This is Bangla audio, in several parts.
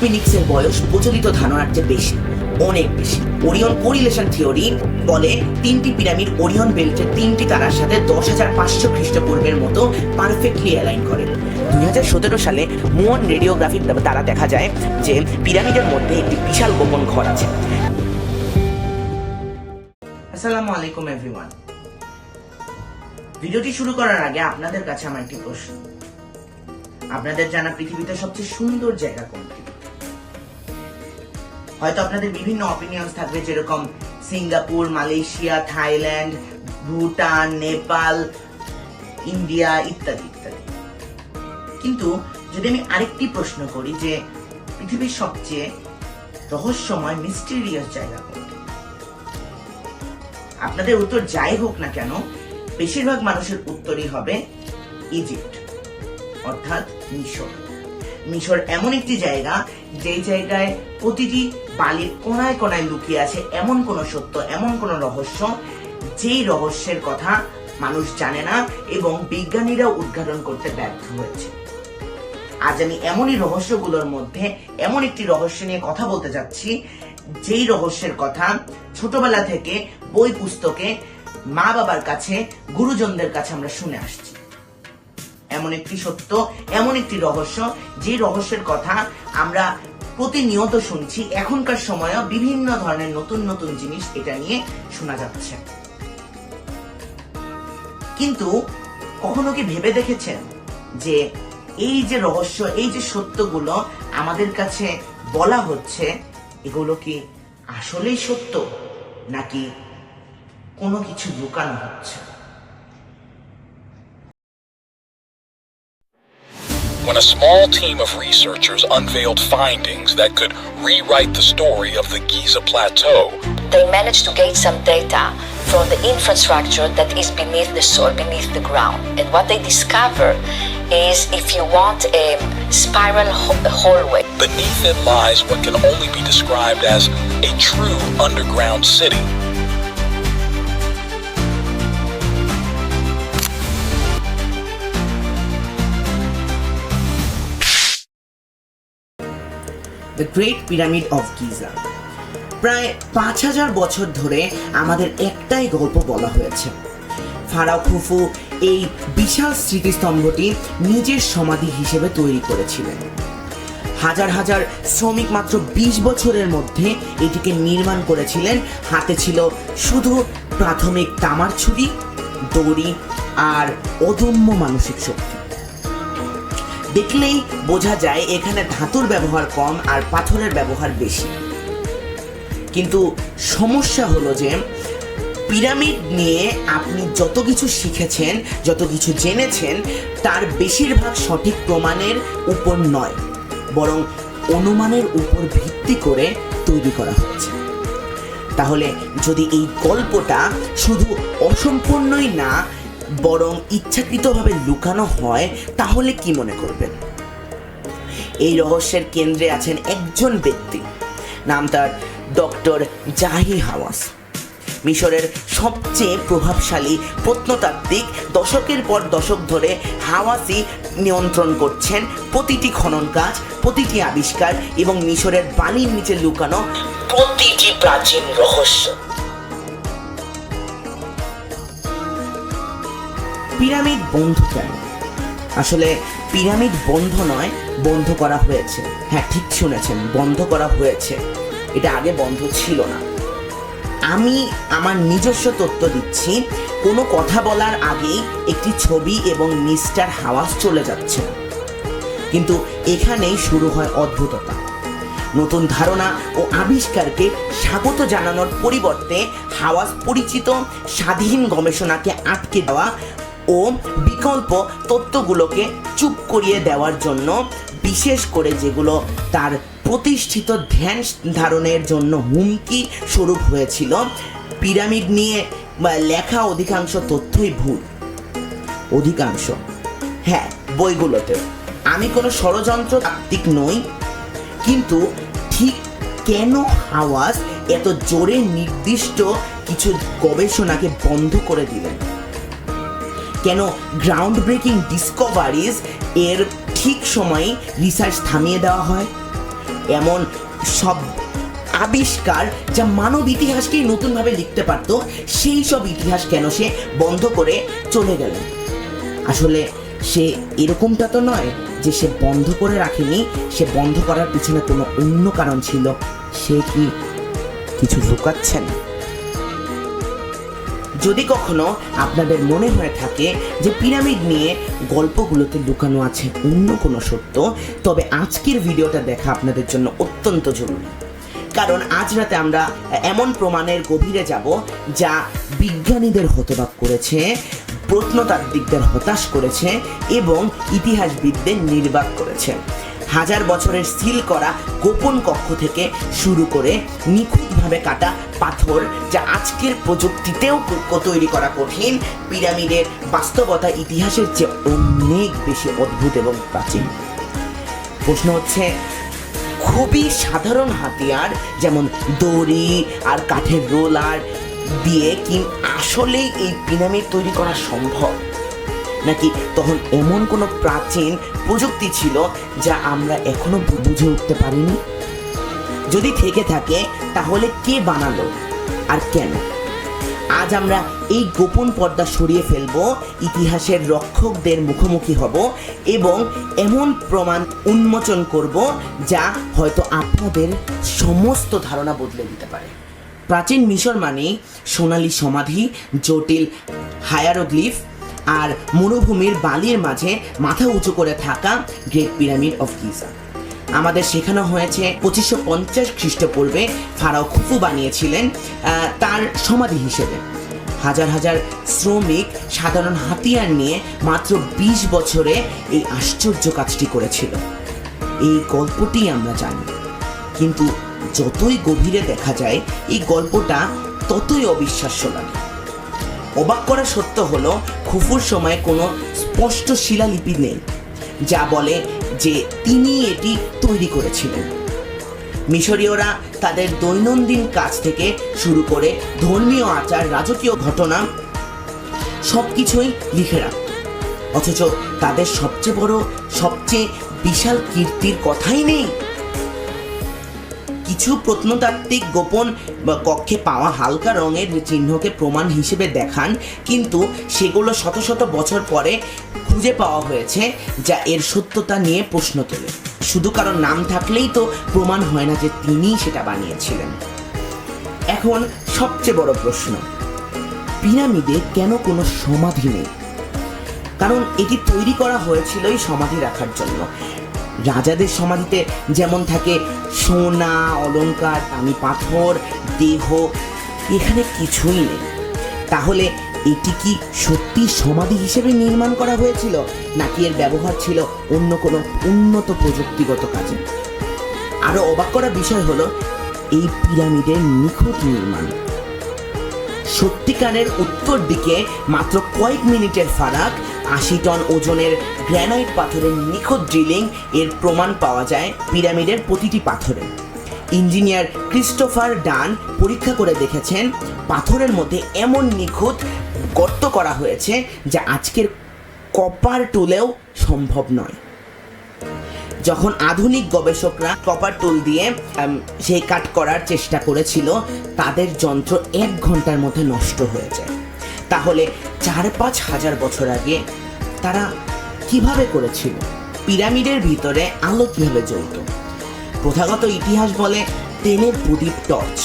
ফিনিক্সের বয়স প্রচলিত ধারণার চেয়ে বেশি, অনেক বেশি। ওরিয়ন কোরিলেশন থিওরি বলে 3টি পিরামিড ওরিয়ন বেল্টের 3টি তারার সাথে 10,500 খ্রিস্টপূর্বের মতো পারফেক্টলি অ্যালাইন করে। 2017 সালে মুন রেডিওগ্রাফির দ্বারা দেখা যায় যে পিরামিডের মধ্যে একটি বিশাল গোপন ঘর আছে। আসসালামু আলাইকুম এভরিওয়ান। ভিডিওটি শুরু করার আগে আপনাদের কাছে আমার একটি প্রশ্ন, আপনাদের জানা পৃথিবীতে সবচেয়ে সুন্দর জায়গা কোনটি? হয়তো আপনাদের বিভিন্ন অপিনিয়ন থাকবে, যেরকম Singapore, Malaysia, Thailand, Bhutan, Nepal, India ইত্যাদি ইত্যাদি। কিন্তু যদি আমি আরেকটি প্রশ্ন করি যে পৃথিবীর সবচেয়ে রহস্যময় মিস্টেরিয়াস জায়গা কোনটি, আপনাদের উত্তর যাই হোক না কেন, বেশিরভাগ মানুষের উত্তরই হবে ইজিপ্ট, অর্থাৎ মিশর। মিশর এমন একটি জায়গা যে জায়গায় প্রতিটি বালির কোনায় কোনায় লুকিয়ে আছে এমন কোন সত্য, এমন কোন রহস্য, যেই রহস্যের কথা মানুষ জানে না এবং বিজ্ঞানীরা উদ্ঘাটন করতে ব্যর্থ হয়েছে। আজ আমি এমনই রহস্যগুলোর মধ্যে এমন একটি রহস্য নিয়ে কথা বলতে যাচ্ছি, যেই রহস্যের কথা ছোটবেলা থেকে বই পুস্তকে, মা বাবার কাছে, গুরুজনদের কাছে আমরা শুনে আসছি। এমন একটি সত্য, এমন একটি রহস্য, যে রহস্যের কথা আমরা প্রতিনিয়ত শুনছি। এখনকার সময়েও বিভিন্ন ধরনের নতুন নতুন জিনিস এটা নিয়ে শোনা যাচ্ছে। কিন্তু কখনো কি ভেবে দেখেছেন যে এই যে রহস্য, এই যে সত্যগুলো আমাদের কাছে বলা হচ্ছে, এগুলো কি আসলেই সত্য নাকি কোনো কিছু লুকানো হচ্ছে? When a small team of researchers unveiled findings that could rewrite the story of the Giza Plateau, they managed to get some data from the infrastructure that is beneath the soil, beneath the ground. And what they discover is, if you want a spiral hallway, beneath it lies what can only be described as a true underground city. The great pyramid of Giza. প্রায় 5000 বছর ধরে আমাদের একটাই গল্প বলা হয়েছে। ফারাও খুফু এই বিশাল স্মৃতিস্তম্ভটি নিজের সমাধি হিসেবে তৈরি করেছিলেন। হাজার হাজার শ্রমিক মাত্র 20 বছরের মধ্যে এটিকে নির্মাণ করেছিলেন। হাতে ছিল শুধু প্রাথমিক তামার ছুরি, দড়ি আর অদম্য মানসিক শক্তি। দেখলেই বোঝা যায় এখানে ধাতুর ব্যবহার কম আর পাথরের ব্যবহার বেশি। কিন্তু সমস্যা হলো যে পিরামিড নিয়ে আপনি যত কিছু শিখেছেন, যত কিছু জেনেছেন, তার বেশিরভাগ সঠিক প্রমাণের উপর নয়, বরং অনুমানের উপর ভিত্তি করে তৈরি করা হয়েছে। তাহলে যদি এই গল্পটা শুধু অসম্পূর্ণই না, বরং ইচ্ছাকৃতভাবে লুকানো হয়, তাহলে কি মনে করবেন? এই রহস্যের কেন্দ্রে আছেন একজন ব্যক্তি, নাম তার ডক্টর জাহি হাওয়াস। মিশরের সবচেয়ে প্রভাবশালী প্রত্নতাত্ত্বিক। দশকের পর দশক ধরে হাওয়াসই নিয়ন্ত্রণ করছেন প্রতিটি খনন কাজ, প্রতিটি আবিষ্কার এবং মিশরের বালির নিচে লুকানো প্রতিটি প্রাচীন রহস্য। পিরামিড বন্ধ কেন? আসলে পিরামিড বন্ধ নয়, বন্ধ করা হয়েছে। হ্যাঁ, ঠিক শুনেছেন, বন্ধ করা হয়েছে। এটা আগে বন্ধ ছিল না। আমি আমার নিজস্ব তথ্য দিচ্ছি। কোনো কথা বলার আগেই একটি ছবি এবং মিস্টার হাওয়াস চলে যাচ্ছে। কিন্তু এখানেই শুরু হয় অদ্ভুততা। নতুন ধারণা ও আবিষ্কারকে স্বাগত জানানোর পরিবর্তে হাওয়াস পরিচিত স্বাধীন গবেষণাকে আটকে দেওয়া ও বিকল্প তত্ত্বগুলোকে চুপ করিয়ে দেওয়ার জন্য, বিশেষ করে যেগুলো তার প্রতিষ্ঠিত ধ্যান ধারণের জন্য হুমকি স্বরূপ হয়েছিল। পিরামিড নিয়ে লেখা অধিকাংশ তথ্যই ভুল। অধিকাংশ, হ্যাঁ, বইগুলোতে। আমি কোনো ষড়যন্ত্রতাত্ত্বিক নই, কিন্তু ঠিক কেন হাওয়াস এত জোরে নির্দিষ্ট কিছু গবেষণাকে বন্ধ করে দিলেন? কেন গ্রাউন্ড ব্রেকিং ডিসকভারিজ এর ঠিক সময়ে রিসার্চ থামিয়ে দেওয়া হয়? এমন সব আবিষ্কার যা মানব ইতিহাসকেই নতুনভাবে লিখতে পারতো, সেই সব ইতিহাস কেন সে বন্ধ করে চলে গেল? আসলে সে এরকমটা তো নয় যে সে বন্ধ করে রাখেনি, সে বন্ধ করার পিছনে কোনো অন্য কারণ ছিল। সে কি কিছু লুকাচ্ছেন? যদি কখনো আপনাদের মনে হয়ে থাকে যে পিরামিড নিয়ে গল্পগুলোতে লুকানো আছে অন্য কোনো সত্য, তবে আজকের ভিডিওটা দেখা আপনাদের জন্য অত্যন্ত জরুরি। কারণ আজ রাতে আমরা এমন প্রমাণের গভীরে যাব যা বিজ্ঞানীদের হতবাক করেছে, প্রত্নতাত্ত্বিকদের হতাশ করেছে এবং ইতিহাসবিদদের নির্বাক করেছে। হাজার বছরের সিল করা গোপন কক্ষ থেকে শুরু করে নিখুঁতভাবে কাটা পাথর যা আজকের প্রযুক্তিতেও তৈরি করা কঠিন, পিরামিডের বাস্তবতা ইতিহাসের চেয়ে অনেক বেশি অদ্ভুত এবং প্রাচীন। প্রশ্ন হচ্ছে, খুবই সাধারণ হাতিয়ার যেমন দড়ি আর কাঠের রোলার দিয়ে কি আসলেই এই পিরামিড তৈরি করা সম্ভব, নাকি তখন এমন কোনো প্রাচীন প্রযুক্তি ছিল যা আমরা এখনো বুঝে উঠতে পারিনি? যদি থেকে থাকে তাহলে কে বানালো আর কেন? আজ আমরা এই গোপন পর্দা সরিয়ে ফেলবো, ইতিহাসের রক্ষকদের মুখোমুখি হব এবং এমন প্রমাণ উন্মোচন করব যা হয়তো আপনাদের সমস্ত ধারণা বদলে দিতে পারে। প্রাচীন মিশর মানে সোনালী সমাধি, জটিল হায়ারোগ্লিফ আর মরুভূমির বালির মাঝে মাথা উঁচু করে থাকা গ্রেট পিরামিড অফ গিজা। আমাদের শেখানো হয়েছে 2550 খ্রিস্টপূর্বে ফারাও খুফু বানিয়েছিলেন তার সমাধি হিসেবে। হাজার হাজার শ্রমিক সাধারণ হাতিয়ার নিয়ে মাত্র 20 বছরে এই আশ্চর্য কাজটি করেছিল। এই গল্পটি আমরা জানি, কিন্তু যতই গভীরে দেখা যায় এই গল্পটা ততই অবিশ্বাস্য লাগে। অবাক করা সত্য হলো খুফুর সময় কোনো স্পষ্ট শিলালিপি নেই যা বলে যে তিনি এটি তৈরি করেছিলেন। মিশরীয়রা তাদের দৈনন্দিন কাজ থেকে শুরু করে ধর্মীয় আচার, রাজকীয় ঘটনা সবকিছুই লিখে রাখত, অথচ তাদের সবচেয়ে বড়, সবচেয়ে বিশাল কীর্তির কথাই নেই। কিছু প্রত্নতাত্ত্বিক গোপন কক্ষে পাওয়া হালকা রঙের চিহ্নকে প্রমাণ হিসেবে দেখান, কিন্তু সেগুলো শত শত বছর পরে খুঁজে পাওয়া হয়েছে যা এর সত্যতা নিয়ে প্রশ্ন তোলে। শুধু কারণ নাম থাকলেই তো প্রমাণ হয় না যে তিনিই সেটা বানিয়েছিলেন। এখন সবচেয়ে বড় প্রশ্ন, পিরামিডে কেন কোনো সমাধি নেই? কারণ এটি তৈরি করা হয়েছিল এই সমাধি রাখার জন্য। রাজাদের সমাধিতে যেমন থাকে সোনা, অলংকার, দামি পাথর, দেহ, এখানে কিছুই নেই। তাহলে এটি কি সত্যি সমাধি হিসেবে নির্মাণ করা হয়েছিল, নাকি এর ব্যবহার ছিল অন্য কোনো উন্নত প্রযুক্তিগত কাজে? আরো অবাক করা বিষয় হলো এই পিরামিডের নিখুঁত নির্মাণ। সত্যিকারের উত্তর দিকে মাত্র কয়েক মিনিটের ফারাক, 80 টন ওজনের গ্রানাইট পাথরের নিখুঁত ড্রিলিং এর প্রমাণ পাওয়া যায় পিরামিডের প্রতিটি পাথরে। ইঞ্জিনিয়ার ক্রিস্টোফার ডান পরীক্ষা করে দেখেছেন পাথরের মধ্যে এমন নিখুঁত গর্ত করা হয়েছে যা আজকের কপার টুলেও সম্ভব নয়। যখন আধুনিক গবেষকরা কপার টুল দিয়ে সেই কাট করার চেষ্টা করেছিল, তাদের যন্ত্র 1 ঘন্টার মধ্যে নষ্ট হয়ে যায়। তাহলে 4-5 হাজার বছর আগে তারা কিভাবে করেছিল? পিরামিডের ভিতরে আলো কিভাবে জ্বলত? প্রথাগত ইতিহাস বলে তেলের প্রদীপ, টর্চ,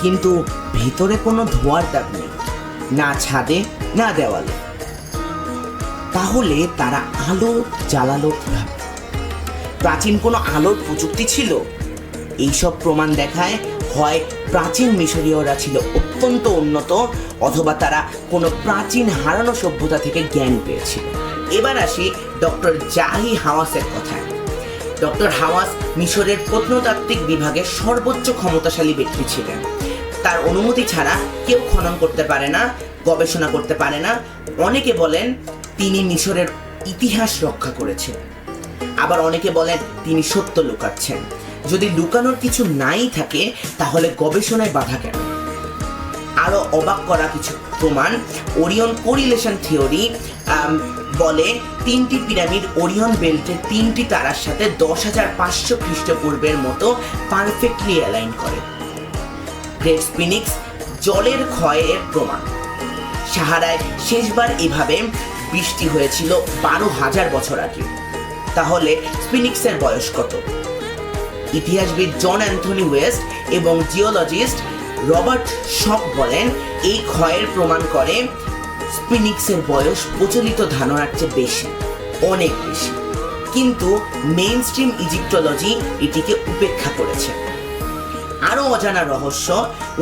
কিন্তু ভিতরে কোনো ধোঁয়ার দাগ নেই, না ছাদে না দেওয়ালে। তাহলে তারা আলো জ্বালালো কিভাবে? প্রাচীন কোনো আলোর প্রযুক্তি ছিল? এইসব প্রমাণ দেখায় হয় প্রাচীন মিশরীয়রা ছিল অত্যন্ত উন্নত, অথবা তারা কোনো প্রাচীন হারানো সভ্যতা থেকে জ্ঞান পেয়েছিল। এবার আসি ডক্টর জাহি হাওয়াসের কথায়। ডক্টর হাওয়াস মিশরের প্রত্নতাত্ত্বিক বিভাগের সর্বোচ্চ ক্ষমতাশালী ব্যক্তি ছিলেন। তার অনুমতি ছাড়া কেউ খনন করতে পারে না, গবেষণা করতে পারে না। অনেকে বলেন তিনি মিশরের ইতিহাস রক্ষা করেছেন, আবার অনেকে বলেন তিনি সত্য লুকাচ্ছেন। যদি লুকানোর কিছু নাই থাকে তাহলে গবেষণায় বাধা কেন? আরো অবাক করা কিছু প্রমাণ, ওরিয়ন কোরিলেশন থিওরি বলে 3টি পিরামিড ওরিয়ন বেল্টের 3টি তারার সাথে 10,500 খ্রিস্টপূর্বের মতো পারফেক্টলি অ্যালাইন করে। গ্রেট স্ফিনিক্স জলের ক্ষয়ের প্রমাণ। সাহারায় শেষবার এভাবে বৃষ্টি হয়েছিল 12,000 বছর আগে। তাহলে স্ফিনিক্সের বয়স কত? ইতিহাসবিদ জন অ্যান্থনি ওয়েস্ট এবং জিওলজিস্ট রবার্ট শক বলেন এই ক্ষয়ের প্রমাণ করে স্ফিনিক্সের বয়স প্রচলিত ধারণার চেয়ে বেশি, অনেক বেশি। কিন্তু মেইন স্ট্রিম ইজিপ্টোলজি এটিকে উপেক্ষা করেছে। আরও অজানা রহস্য,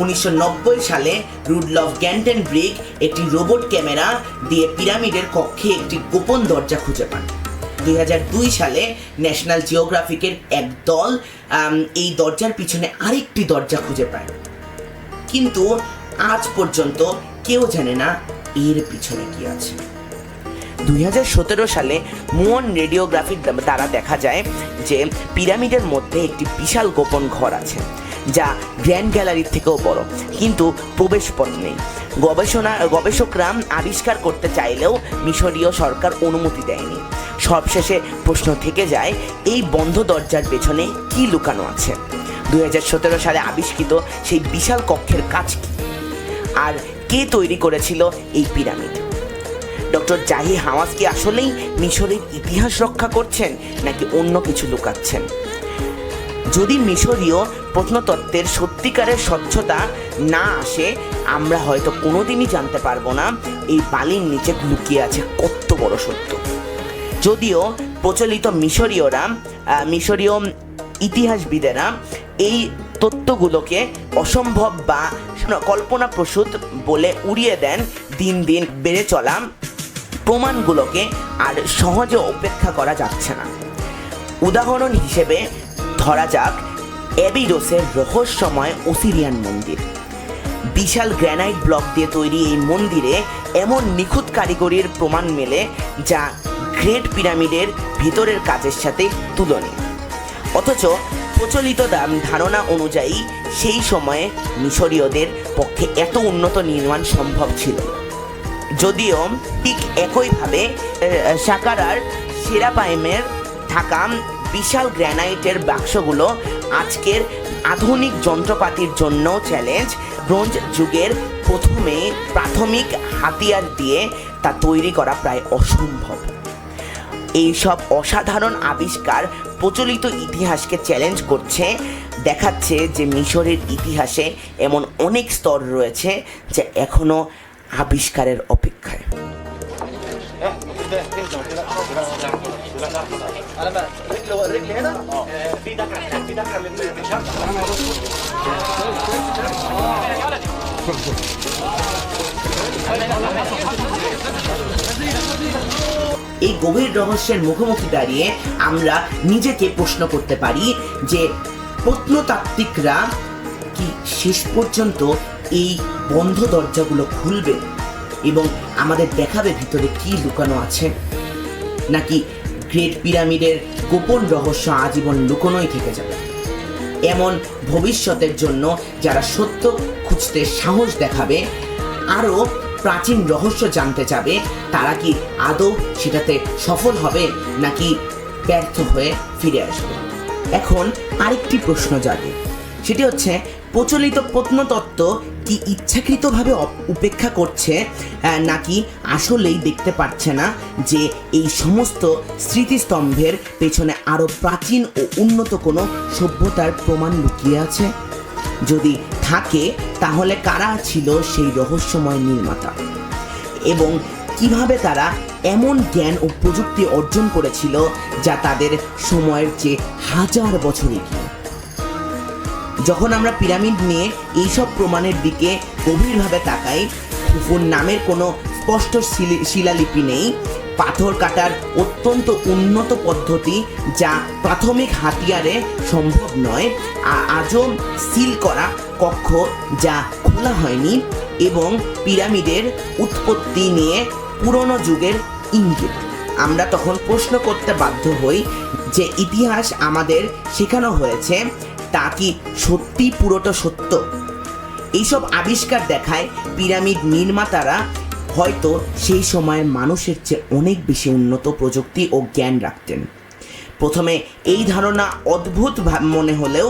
1990 সালে রুডলফ গ্যান্টেনব্রিক একটি রোবট ক্যামেরা দিয়ে পিরামিডের কক্ষে একটি গোপন দরজা খুঁজে পান। 2002 সালে ন্যাশনাল জিওগ্রাফিকের এক দল এই দরজার পিছনে আরেকটি দরজা খুঁজে পায়। কিন্তু আজ পর্যন্ত কেউ জানে না এর পিছনে কি আছে। 2017 সালে মুন রেডিওগ্রাফির দ্বারা দেখা যায় যে পিরামিডের মধ্যে একটি বিশাল গোপন ঘর আছে, যা গ্র্যান্ড গ্যালারির থেকেও বড়, কিন্তু প্রবেশপথ নেই। গবেষকরা আবিষ্কার করতে চাইলেও মিশরীয় সরকার অনুমতি দেয়নি। সবশেষে প্রশ্ন থেকে যায়, এই বন্ধ দরজার পেছনে কি লুকানো আছে? 2017 সালে আবিষ্কৃত সেই বিশাল কক্ষের কাজ কি? আর কে তৈরি করেছিল এই পিরামিড? ডক্টর জাহি হাওয়াজ কি আসলেই মিশরের ইতিহাস রক্ষা করছেন, নাকি অন্য কিছু লুকাচ্ছেন? যদি মিশরীয় প্রত্নতত্ত্বের সত্যিকারের স্বচ্ছতা না আসে, আমরা হয়তো কোনোদিনই জানতে পারবো না এই বালির নিচে লুকিয়ে আছে কত বড় সত্য। যদিও প্রচলিত মিশরীয় ইতিহাসবিদেরা এই তত্ত্বগুলোকে অসম্ভব বা কল্পনাপ্রসূত বলে উড়িয়ে দেন, দিন দিন বেড়ে চলা প্রমাণগুলোকে আর সহজে উপেক্ষা করা যাচ্ছে না। উদাহরণ হিসেবে ধরা যাক অ্যাবিডোসের রহস্যময় অসিরিয়ান মন্দির। বিশাল গ্রানাইট ব্লক দিয়ে তৈরি এই মন্দিরে এমন নিখুঁত কারিগরির প্রমাণ মেলে যা গ্রেট পিরামিডের ভিতরের কাজের সাথে তুলনীয়। অথচ প্রচলিত ধারণা অনুযায়ী সেই সময়ে মিশরীয়দের পক্ষে এত উন্নত নির্মাণ সম্ভব ছিল। যদিও ঠিক একইভাবে সাকারার সেরাপাইমের থাকা বিশাল গ্রানাইটের বাক্সগুলো আজকের আধুনিক যন্ত্রপাতির জন্য চ্যালেঞ্জ। ব্রোঞ্জ যুগের প্রাথমিক হাতিয়ার দিয়ে তা তৈরি করা প্রায় অসম্ভব। এইসব অসাধারণ আবিষ্কার প্রচলিত ইতিহাসকে চ্যালেঞ্জ করছে, দেখাচ্ছে যে মিশরের ইতিহাসে এমন অনেক স্তর রয়েছে যা এখনো আবিষ্কারের অপেক্ষায়। এই গভীর রহস্যের মুখোমুখি দাঁড়িয়ে আমরা নিজেকে প্রশ্ন করতে পারি যে প্রত্নতাত্ত্বিকরা কি শেষ পর্যন্ত এই বন্ধ দরজাগুলো খুলবে এবং আমাদের দেখাবে ভিতরে কি লুকানো আছে, নাকি গ্রেট পিরামিডের গোপন রহস্য আজীবন লুকোনোই থেকে যাবে? এমন ভবিষ্যতের জন্য যারা সত্য খুঁজতে সাহস দেখাবে, আরও প্রাচীন রহস্য জানতে চাবে, তারা কি আদৌ সেটাতে সফল হবে নাকি ব্যর্থ হয়ে ফিরে আসবে? এখন আরেকটি প্রশ্ন জাগে, সেটি হচ্ছে প্রচলিত প্রত্নতত্ত্ব কি ইচ্ছাকৃতভাবে উপেক্ষা করছে, নাকি আসলেই দেখতে পাচ্ছে না যে এই সমস্ত স্মৃতিস্তম্ভের পেছনে আরও প্রাচীন ও উন্নত কোনো সভ্যতার প্রমাণ লুকিয়ে আছে? যদি থাকে তাহলে কারা ছিল সেই রহস্যময় নির্মাতা এবং কিভাবে তারা এমন জ্ঞান ও প্রযুক্তি অর্জন করেছিল যা তাদের সময়ের চেয়ে হাজার বছর এগিয়ে? যখন আমরা পিরামিড নিয়ে এইসব প্রমাণের দিকে গভীরভাবে তাকাই, খুফুর নামের কোনো স্পষ্ট শিলালিপি নেই, পাথর কাটার অত্যন্ত উন্নত পদ্ধতি যা প্রাথমিক হাতিয়ারে সম্ভব নয়, আজও সিল করা কক্ষ যা খোলা হয়নি, এবং পিরামিডের উৎপত্তি নিয়ে পুরনো যুগের ইঙ্গিত, আমরা তখন প্রশ্ন করতে বাধ্য হই যে ইতিহাস আমাদের শেখানো হয়েছে তা কি সত্যি পুরোটা সত্য? এইসব আবিষ্কার দেখায় পিরামিড নির্মাতারা হয়তো সেই সময়ের মানুষের চেয়ে অনেক বেশি উন্নত প্রযুক্তি ও জ্ঞান রাখতেন। প্রথমে এই ধারণা অদ্ভুত মনে হলেও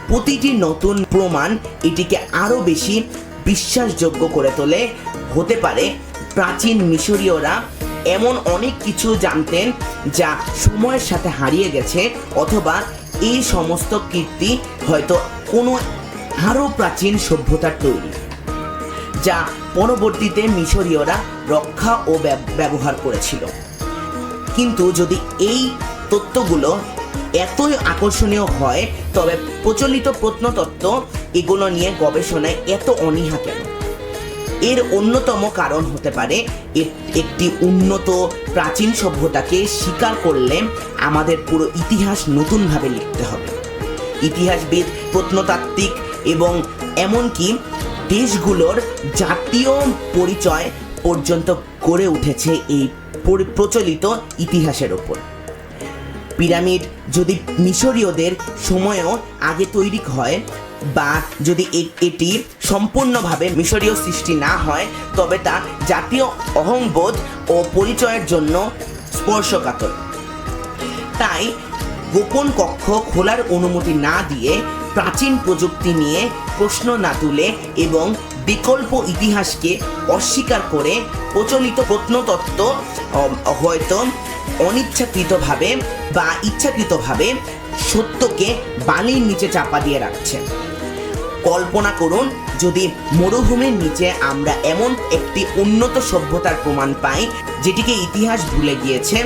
প্রতিটি নতুন প্রমাণ এটিকে আরও বেশি বিশ্বাসযোগ্য করে তোলে। হতে পারে প্রাচীন মিশরীয়রা এমন অনেক কিছু জানতেন যা সময়ের সাথে হারিয়ে গেছে, অথবা এই সমস্ত কীর্তি হয়তো কোনো আরও প্রাচীন সভ্যতার তৈরি, যা পরবর্তীতে মিশরীয়রা রক্ষা ও ব্যবহার করেছিল। কিন্তু যদি এই তত্ত্বগুলো এতই আকর্ষণীয় হয়, তবে প্রচলিত প্রত্নতত্ত্ব এগুলো নিয়ে গবেষণায় এত অনীহা কেন? এর অন্যতম কারণ হতে পারে একটি উন্নত প্রাচীন সভ্যতাকে স্বীকার করলে আমাদের পুরো ইতিহাস নতুনভাবে লিখতে হবে। ইতিহাসবিদ, প্রত্নতাত্ত্বিক এবং এমনকি দেশগুলোর জাতীয় পরিচয় পর্যন্ত গড়ে উঠেছে এই প্রচলিত ইতিহাসের ওপর। পিরামিড যদি মিশরীয়দের সময়েও আগে তৈরি হয়, বা যদি এটি সম্পূর্ণভাবে মিশরীয় সৃষ্টি না হয়, তবে তা জাতীয় অহংবোধ ও পরিচয়ের জন্য স্পর্শকাতর। তাই গোপন কক্ষ খোলার অনুমতি না দিয়ে, প্রাচীন প্রযুক্তি নিয়ে প্রশ্ন না তুলে এবং বিকল্প ইতিহাসকে অস্বীকার করে প্রচলিত প্রত্নতত্ত্ব হয়তো অনিচ্ছাকৃতভাবে বা ইচ্ছাকৃতভাবে সত্যকে বালির নিচে চাপা দিয়ে রাখছে। কল্পনা করুন যদি মরুভূমির নিচে আমরা এমন একটি উন্নত সভ্যতার প্রমাণ পাই যেটিকে ইতিহাস ভুলে গিয়েছে।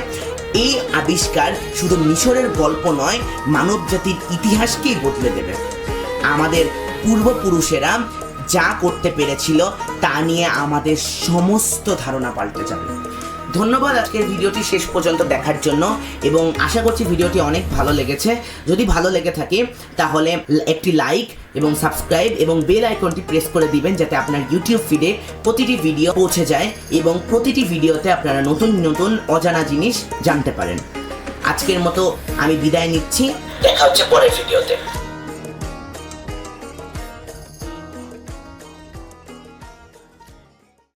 এই আবিষ্কার শুধু মিশরের গল্প নয়, মানবজাতির ইতিহাসকেই বদলে দেবে। আমাদের পূর্বপুরুষেরা যা করতে পেরেছিল তা নিয়ে আমাদের সমস্ত ধারণা পাল্টে যাবে। ধন্যবাদ আজকের ভিডিওটি শেষ পর্যন্ত দেখার জন্য, এবং আশা করছি ভিডিওটি অনেক ভালো লেগেছে। যদি ভালো লেগে থাকে তাহলে একটি লাইক এবং সাবস্ক্রাইব এবং বেল আইকনটি প্রেস করে দিবেন, যাতে আপনার ইউটিউব ফিডে প্রতিটি ভিডিও পৌঁছে যায় এবং প্রতিটি ভিডিওতে আপনারা নতুন নতুন অজানা জিনিস জানতে পারেন। আজকের মতো আমি বিদায় নিচ্ছি, দেখা হচ্ছে পরের ভিডিওতে।